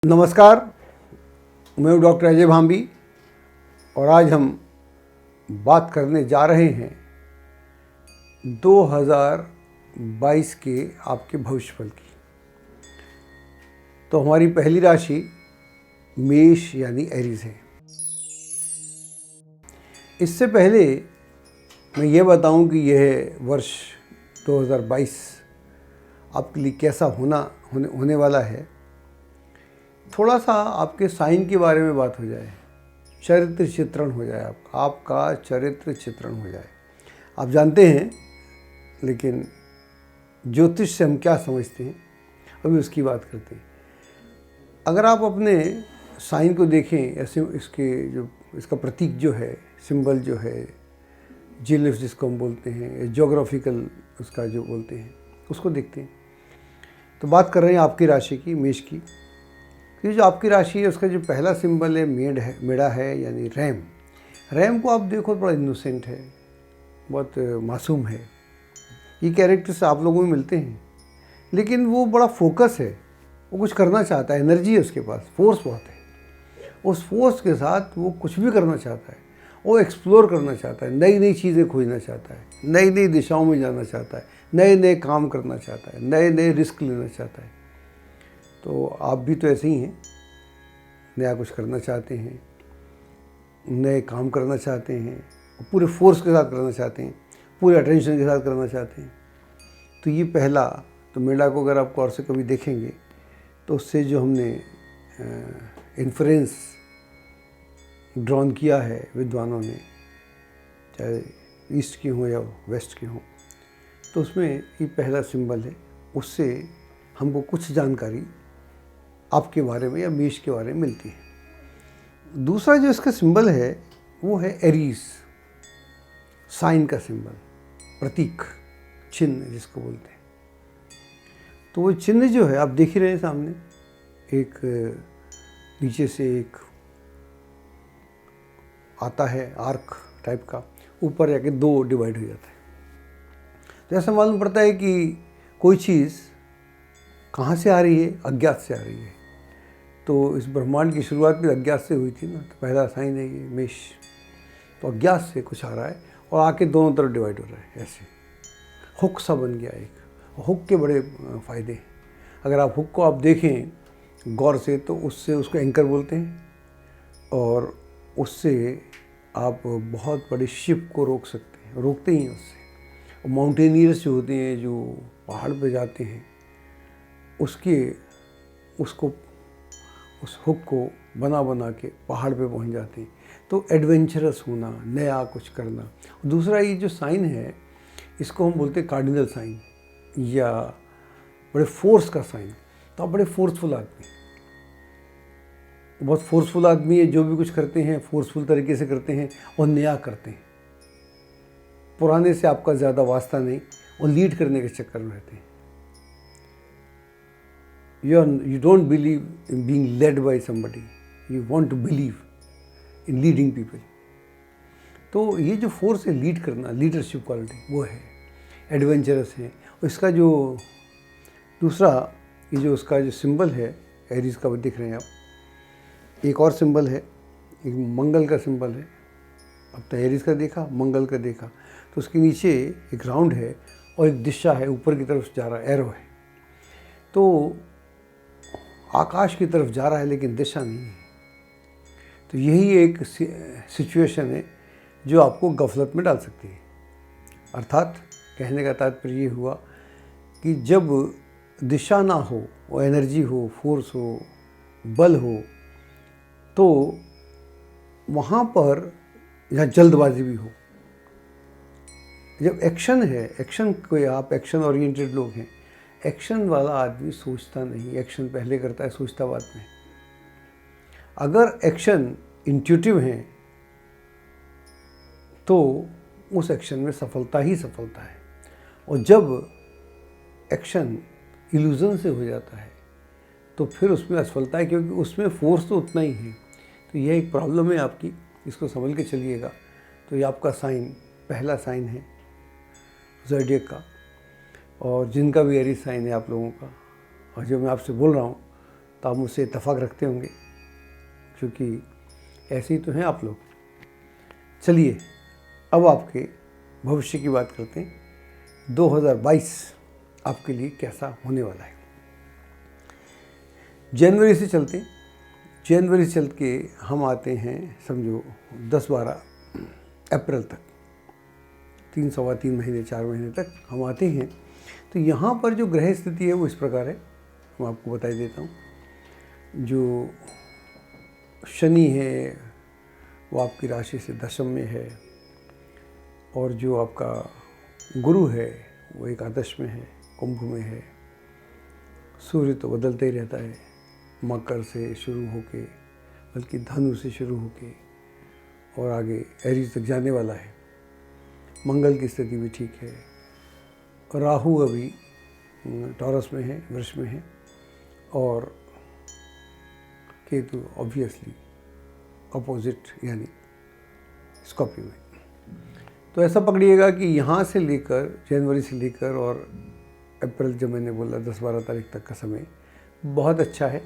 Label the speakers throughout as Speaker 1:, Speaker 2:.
Speaker 1: नमस्कार, मैं हूँ डॉक्टर अजय भांबी और आज हम बात करने जा रहे हैं 2022 के आपके भविष्यफल की। तो हमारी पहली राशि मेष यानी एरीज है। इससे पहले मैं ये बताऊं कि यह वर्ष 2022 आपके लिए कैसा होने वाला है। थोड़ा सा आपके साइन के बारे में बात हो जाए, चरित्र चित्रण हो जाए, आपका चरित्र चित्रण हो जाए। आप जानते हैं, लेकिन ज्योतिष से हम क्या समझते हैं अभी उसकी बात करते हैं। अगर आप अपने साइन को देखें, ऐसे इसका प्रतीक जो है, सिंबल जो है, जिलिफ जिसको हम बोलते हैं, ज्योग्राफिकल उसका जो बोलते हैं, उसको देखते हैं तो बात कर रहे हैं आपकी राशि की, मेष की। ये जो आपकी राशि है उसका जो पहला सिंबल है मेढ़ा है यानी रैम। रैम को आप देखो, बड़ा इनोसेंट है, बहुत मासूम है। ये कैरेक्टर्स आप लोगों में मिलते हैं, लेकिन वो बड़ा फोकस है, वो कुछ करना चाहता है, एनर्जी है उसके पास, फोर्स बहुत है। उस फोर्स के साथ वो कुछ भी करना चाहता है, वो एक्सप्लोर करना चाहता है, नई नई चीज़ें खोजना चाहता है, नई नई दिशाओं में जाना चाहता है, नए नए काम करना चाहता है, नए नए रिस्क लेना चाहता है। तो आप भी तो ऐसे ही हैं, नया कुछ करना चाहते हैं, नए काम करना चाहते हैं, पूरे फोर्स के साथ करना चाहते हैं, पूरे अटेंशन के साथ करना चाहते हैं। तो ये पहला, तो मेढ़ा को अगर आप गौर से कभी देखेंगे तो उससे जो हमने इन्फ्रेंस ड्रॉन किया है विद्वानों ने, चाहे ईस्ट की हो या वेस्ट की हो, तो उसमें ये पहला सिंबल है। उससे हमको कुछ जानकारी आपके बारे में या मेष के बारे में मिलती है। दूसरा जो इसका सिंबल है वो है एरीज, साइन का सिंबल, प्रतीक, चिन्ह जिसको बोलते हैं। तो वो चिन्ह जो है आप देख ही रहे हैं सामने, एक नीचे से एक आता है आर्क टाइप का, ऊपर जाके दो डिवाइड हो जाता है। तो ऐसा मालूम पड़ता है कि कोई चीज़ कहाँ से आ रही है, अज्ञात से आ रही है। तो इस ब्रह्मांड की शुरुआत भी अज्ञात से हुई थी ना, तो पहला साइन है ये मेष। तो अज्ञात से कुछ आ रहा है और आके दोनों तरफ डिवाइड हो रहा है, ऐसे हुक सा बन गया एक। हुक के बड़े फ़ायदे हैं। अगर आप हुक को आप देखें गौर से तो उससे उसको एंकर बोलते हैं, और उससे आप बहुत बड़े शिप को रोक सकते हैं, रोकते ही हैं उससे। और माउंटेनियर्स जो होते हैं, जो पहाड़ पे जाते हैं, उस हुक को बना के पहाड़ पे पहुंच जाते हैं। तो एडवेंचरस होना, नया कुछ करना। दूसरा ये जो साइन है इसको हम बोलते हैं कार्डिनल साइन या बड़े फोर्स का साइन। तो आप बड़े फोर्सफुल आदमी, बहुत फोर्सफुल आदमी है, जो भी कुछ करते हैं फोर्सफुल तरीके से करते हैं और नया करते हैं। पुराने से आपका ज़्यादा वास्ता नहीं, और लीड करने के चक्कर में रहते हैं। You don't believe in being led by somebody. You want to believe in leading people. तो ये जो फोर्स है लीड करना, लीडरशिप क्वालिटी, वो है, एडवेंचरस है। इसका जो दूसरा, ये जो उसका जो सिंबल है एरीज का, दिख रहे हैं आप, एक और सिंबल है, एक मंगल का सिंबल है। अब तो एरीज का देखा, मंगल का देखा, तो उसके नीचे एक राउंड है और एक दिशा है, ऊपर की तरफ जा रहा है, एरो है। तो आकाश की तरफ जा रहा है लेकिन दिशा नहीं है। तो यही एक सिचुएशन है जो आपको गफलत में डाल सकती है। अर्थात कहने का तात्पर्य ये हुआ कि जब दिशा ना हो, वो एनर्जी हो, फोर्स हो, बल हो, तो वहाँ पर या जल्दबाजी भी हो। जब एक्शन है, एक्शन को आप एक्शन ओरिएंटेड लोग हैं, एक्शन वाला आदमी सोचता नहीं, एक्शन पहले करता है, सोचता बाद में। अगर एक्शन इंट्यूटिव है तो उस एक्शन में सफलता ही सफलता है। और जब एक्शन इल्यूजन से हो जाता है तो फिर उसमें असफलता है, क्योंकि उसमें फोर्स तो उतना ही है। तो यह एक प्रॉब्लम है आपकी, इसको संभल के चलिएगा। तो ये आपका साइन, पहला साइन है ज़ोडिएक का, और जिनका भी एरीज साइन है आप लोगों का, और जो मैं आपसे बोल रहा हूँ तो आप मुझसे इत्तेफाक रखते होंगे, क्योंकि ऐसे ही तो हैं आप लोग। चलिए अब आपके भविष्य की बात करते हैं। 2022 आपके लिए कैसा होने वाला है। जनवरी से चलते हैं। जनवरी से चल के हम आते हैं समझो 10-12 अप्रैल तक, 3 महीने 4 महीने तक हम आते हैं। तो यहाँ पर जो ग्रह स्थिति है वो इस प्रकार है, मैं आपको बता देता हूँ। जो शनि है वो आपकी राशि से दशम में है, और जो आपका गुरु है वो एकादश में है, कुंभ में है। सूर्य तो बदलते ही रहता है, मकर से शुरू होके बल्कि धनु से शुरू होके और आगे एरीज तक जाने वाला है। मंगल की स्थिति भी ठीक है। राहु अभी टॉरस में है, वृष में है, और केतु ऑब्वियसली अपोजिट यानी स्कॉर्पियो में। तो ऐसा पकड़िएगा कि यहाँ से लेकर जनवरी से लेकर और अप्रैल, जब मैंने बोला 10-12 तारीख तक का समय बहुत अच्छा है।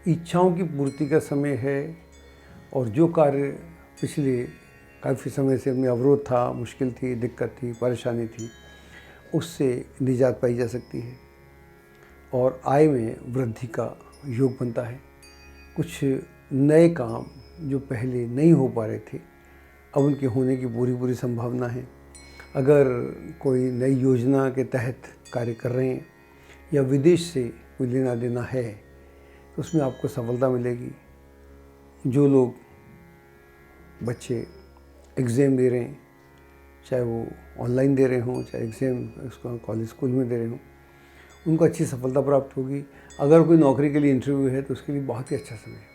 Speaker 1: इच्छाओं की पूर्ति का समय है, और जो कार्य पिछले काफ़ी समय से उनमें अवरोध था, मुश्किल थी, दिक्कत थी, परेशानी थी, उससे निजात पाई जा सकती है। और आय में वृद्धि का योग बनता है। कुछ नए काम जो पहले नहीं हो पा रहे थे, अब उनके होने की पूरी संभावना है। अगर कोई नई योजना के तहत कार्य कर रहे हैं या विदेश से कोई लेना देना है तो उसमें आपको सफलता मिलेगी। जो लोग बच्चे एग्ज़ाम दे रहे हैं, चाहे वो ऑनलाइन दे रहे हों, चाहे एग्ज़ाम उसको कॉलेज स्कूल में दे रहे हों, उनको अच्छी सफलता प्राप्त होगी। अगर कोई नौकरी के लिए इंटरव्यू है तो उसके लिए बहुत ही अच्छा समय है।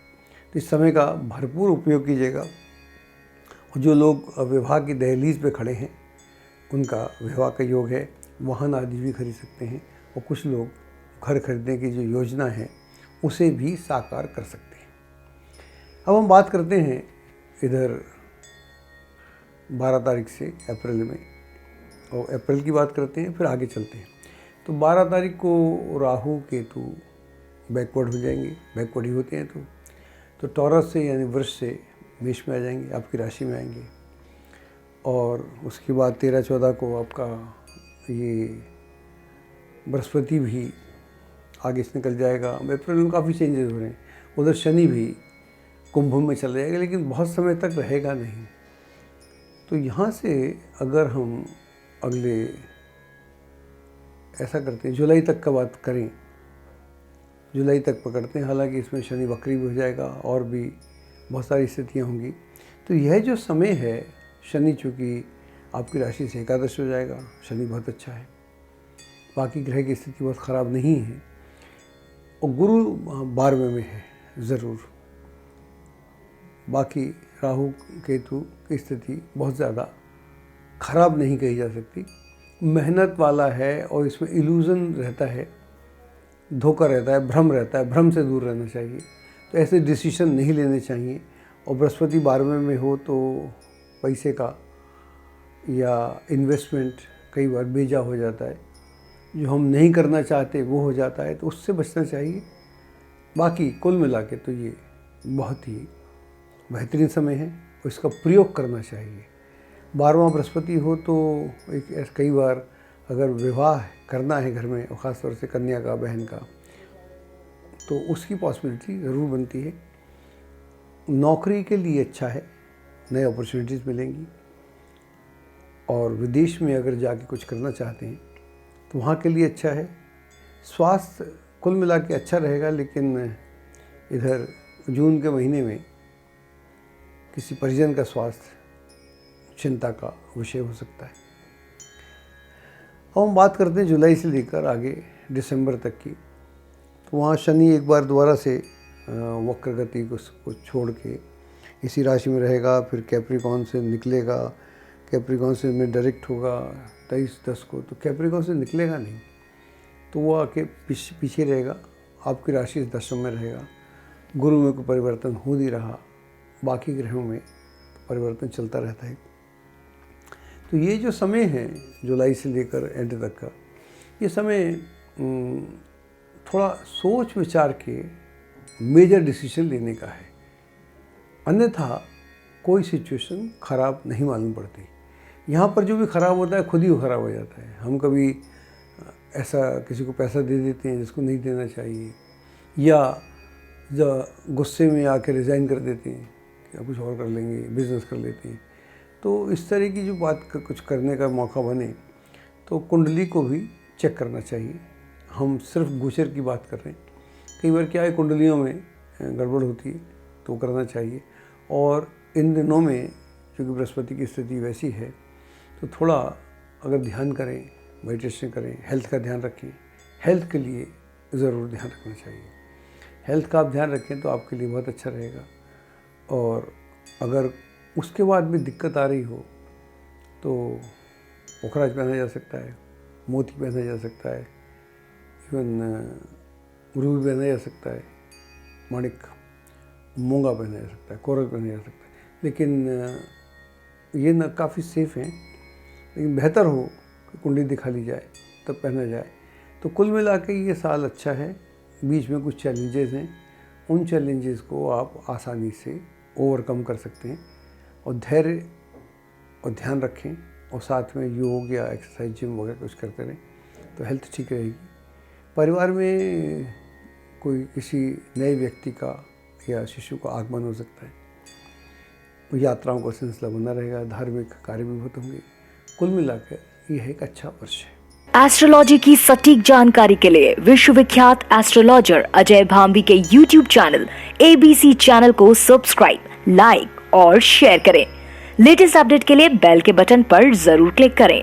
Speaker 1: तो इस समय का भरपूर उपयोग कीजिएगा। और जो लोग विवाह की दहलीज पे खड़े हैं उनका विवाह का योग है, वाहन आदि भी खरीद सकते हैं, और कुछ लोग घर खरीदने की जो योजना है उसे भी साकार कर सकते हैं। अब हम बात करते हैं इधर 12 तारीख से अप्रैल में, और अप्रैल की बात करते हैं, फिर आगे चलते हैं। तो 12 तारीख को राहु केतु बैकवर्ड हो जाएंगे, बैकवर्ड ही होते हैं। तो टॉरस से यानी वृष से मेष में आ जाएंगे, आपकी राशि में आएंगे। और उसके बाद 13-14 को आपका ये बृहस्पति भी आगे से निकल जाएगा। अप्रैल में काफ़ी चेंजेस हो रहे हैं। उधर शनि भी कुंभ में चला जाएगा, लेकिन बहुत समय तक रहेगा नहीं। तो यहाँ से अगर हम अगले ऐसा करते हैं, जुलाई तक का बात करें, जुलाई तक पकड़ते हैं। हालांकि इसमें शनि वक्री भी हो जाएगा और भी बहुत सारी स्थितियाँ होंगी। तो यह जो समय है, शनि चूँकि आपकी राशि से एकादश हो जाएगा, शनि बहुत अच्छा है, बाकी ग्रह की स्थिति बहुत ख़राब नहीं है। और गुरु 12वें में है ज़रूर, बाकी राहु केतु की स्थिति बहुत ज़्यादा ख़राब नहीं कही जा सकती। मेहनत वाला है और इसमें इल्यूज़न रहता है, धोखा रहता है, भ्रम रहता है, भ्रम से दूर रहना चाहिए। तो ऐसे डिसीजन नहीं लेने चाहिए। और बृहस्पति 12वें में हो तो पैसे का या इन्वेस्टमेंट कई बार बेजा हो जाता है, जो हम नहीं करना चाहते वो हो जाता है, तो उससे बचना चाहिए। बाकी कुल मिला के तो ये बहुत ही बेहतरीन समय है और इसका प्रयोग करना चाहिए। 12वां बृहस्पति हो तो एक कई बार अगर विवाह करना है घर में, और ख़ास तौर से कन्या का, बहन का, तो उसकी पॉसिबिलिटी ज़रूर बनती है। नौकरी के लिए अच्छा है, नए अपॉर्चुनिटीज़ मिलेंगी। और विदेश में अगर जाके कुछ करना चाहते हैं तो वहाँ के लिए अच्छा है। स्वास्थ्य कुल मिला के अच्छा रहेगा, लेकिन इधर जून के महीने में किसी परिजन का स्वास्थ्य चिंता का विषय हो सकता है। अब हम बात करते हैं जुलाई से लेकर आगे दिसंबर तक की। तो वहाँ शनि एक बार दोबारा से वक्र गति को छोड़ के इसी राशि में रहेगा, फिर कैप्रिकॉन से निकलेगा, कैप्रिकॉन से में डायरेक्ट होगा 23/10 को। तो कैप्रिकॉन से निकलेगा नहीं, तो वो आके पीछे रहेगा, आपकी राशि से दशम में रहेगा। गुरु में कोई परिवर्तन हो नहीं रहा, बाकी ग्रहों में परिवर्तन चलता रहता है। तो ये जो समय है जुलाई से लेकर एंड तक का, ये समय थोड़ा सोच विचार के मेजर डिसीजन लेने का है, अन्यथा कोई सिचुएशन ख़राब नहीं मालूम पड़ती। यहाँ पर जो भी ख़राब होता है खुद ही वो ख़राब हो जाता है। हम कभी ऐसा किसी को पैसा दे देते हैं जिसको नहीं देना चाहिए, या जो गुस्से में आके रिज़ाइन कर देते हैं कि कुछ और कर लेंगे, बिज़नेस कर लेते हैं। तो इस तरह की जो बात कुछ करने का मौका बने तो कुंडली को भी चेक करना चाहिए। हम सिर्फ गोचर की बात कर रहे हैं, कई बार क्या है कुंडलियों में गड़बड़ होती है तो वो करना चाहिए। और इन दिनों में क्योंकि बृहस्पति की स्थिति वैसी है तो थोड़ा अगर ध्यान करें, मेडिटेशन करें, हेल्थ का ध्यान रखें। हेल्थ के लिए ज़रूर ध्यान रखना चाहिए। हेल्थ का आप ध्यान रखें तो आपके लिए बहुत अच्छा रहेगा। और अगर उसके बाद भी दिक्कत आ रही हो तो पोखराज पहना जा सकता है, मोती पहना जा सकता है, इवन रूबी पहना जा सकता है, माणिक, मूंगा पहना जा सकता है, कोरल पहना जा सकता है। लेकिन ये ना काफ़ी सेफ़ हैं, लेकिन बेहतर हो कि कुंडली दिखा ली जाए तब पहना जाए। तो कुल मिला के ये साल अच्छा है। बीच में कुछ चैलेंजेस हैं, उन चैलेंजेस को आप आसानी से ओवरकम कर सकते हैं। और धैर्य और ध्यान रखें, और साथ में योग या एक्सरसाइज, जिम वगैरह कुछ करते रहें तो हेल्थ ठीक रहेगी। परिवार में कोई किसी नए व्यक्ति का या शिशु का आगमन हो सकता है। यात्राओं का सिलसिला बना रहेगा, धार्मिक कार्य भी बहुत होंगे। कुल मिलाकर यह एक अच्छा वर्ष है।
Speaker 2: एस्ट्रोलॉजी की सटीक जानकारी के लिए विश्वविख्यात एस्ट्रोलॉजर अजय भांबी के YouTube चैनल ABC चैनल को सब्सक्राइब, लाइक और शेयर करें। लेटेस्ट अपडेट के लिए बेल के बटन पर जरूर क्लिक करें।